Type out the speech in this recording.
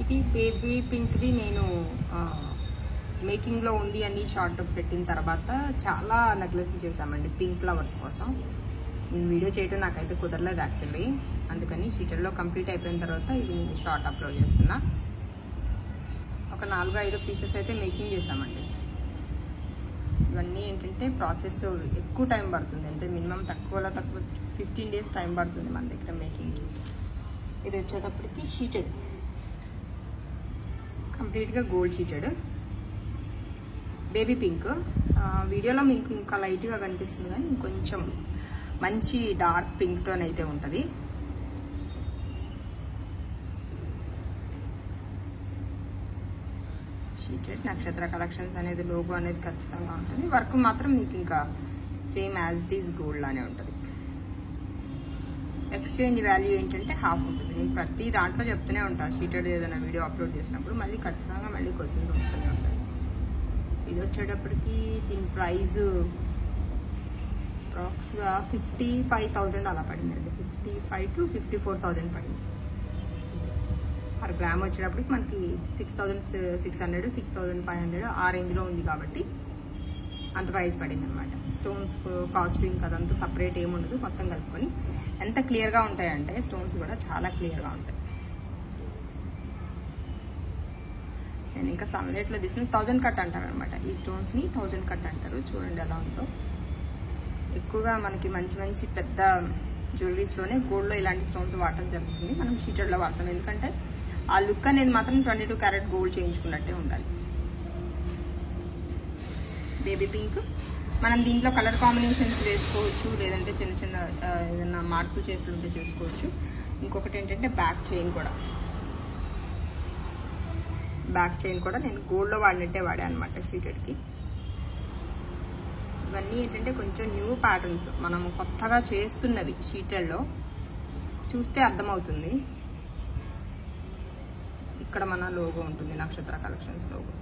వచ్చేటప్పటికి బేబీ పింక్ది నేను మేకింగ్లో ఉంది అని షార్ట్ పెట్టిన తర్వాత చాలా నెక్లెస్ చేశామండి పింక్ ఫ్లవర్స్ కోసం. నేను వీడియో చేయడం నాకైతే కుదరలేదు యాక్చువల్లీ, అందుకని షీటర్లో కంప్లీట్ అయిపోయిన తర్వాత ఇది నేను షార్ట్ అప్లోడ్ చేస్తున్నా. ఒక 4-5 పీసెస్ అయితే మేకింగ్ చేశామండి. ఇవన్నీ ఏంటంటే ప్రాసెస్ ఎక్కువ టైం పడుతుంది, అంటే మినిమం తక్కువ 15 days టైం పడుతుంది మన దగ్గర మేకింగ్కి. ఇది వచ్చేటప్పటికి షీటెడ్, కంప్లీట్గా గోల్డ్ షీటెడ్ బేబీ పింక్. వీడియోలో మీకు ఇంకా లైట్గా కనిపిస్తుంది కానీ ఇంకొంచెం మంచి డార్క్ పింక్ టోన్ అయితే ఉంటుంది. షీటెడ్ నక్షత్ర కలెక్షన్స్ అనేది లోగో అనేది ఖచ్చితంగా ఉంటుంది. వర్క్ మాత్రం మీకు ఇంకా same as it is gold లానే ఉంటుంది. ఎక్స్చేంజ్ వాల్యూ ఏంటంటే హాఫ్ ఉంటుంది. నేను ప్రతి దాంట్లో చెప్తూనే ఉంటాను, షీటెడ్ ఏదైనా వీడియో అప్లోడ్ చేసినప్పుడు మళ్ళీ ఖచ్చితంగా మళ్ళీ క్వశ్చన్స్ వస్తూనే ఉంటాయి. ఇది వచ్చేటప్పటికి దీని ప్రైస్ అప్రాక్స్గా 55,000 అలా పడింది అండి. 55,000 to 54,000 పడింది. పర్ గ్రామ్ వచ్చేటప్పటికి మనకి 6,600 6,500 ఆ రేంజ్లో ఉంది కాబట్టి అంత ప్రైస్ పడింది అనమాట. స్టోన్స్ కాస్టింగ్ అదంతా సపరేట్ ఏముండదు, మొత్తం కలుపుకొని ఎంత క్లియర్గా ఉంటాయంటే స్టోన్స్ కూడా చాలా క్లియర్గా ఉంటాయి. నేను ఇంకా సన్లైట్లో తీసిన 1000 కట్ అంటారు అనమాట. ఈ స్టోన్స్ని 1000 కట్ అంటారు. చూడండి ఎలా ఉందో. ఎక్కువగా మనకి మంచి మంచి పెద్ద జ్యువెలరీస్లోనే గోల్డ్లో ఇలాంటి స్టోన్స్ వాడటం జరుగుతుంది, మనం షీటెడ్లో వాడతాం. ఎందుకంటే ఆ లుక్ అనేది మాత్రం 22 క్యారెట్ గోల్డ్ చేయించుకున్నట్టే ఉండాలి. బేబీ పింక్ మనం దీంట్లో కలర్ కాంబినేషన్స్ వేసుకోవచ్చు, లేదంటే చిన్న చిన్న ఏదైనా మార్పులు చేతులు ఉంటే చేసుకోవచ్చు. ఇంకొకటి ఏంటంటే బ్యాక్ చైన్ కూడా నేను గోల్డ్లో వాడినట్టే వాడా అనమాట షీటెడ్కి. ఇవన్నీ ఏంటంటే కొంచెం న్యూ ప్యాటర్న్స్, మనం కొత్తగా చేస్తున్నవి. షీటెడ్లో చూస్తే అర్థమవుతుంది. ఇక్కడ మన లోగో ఉంటుంది, నక్షత్ర కలెక్షన్స్ లోగో.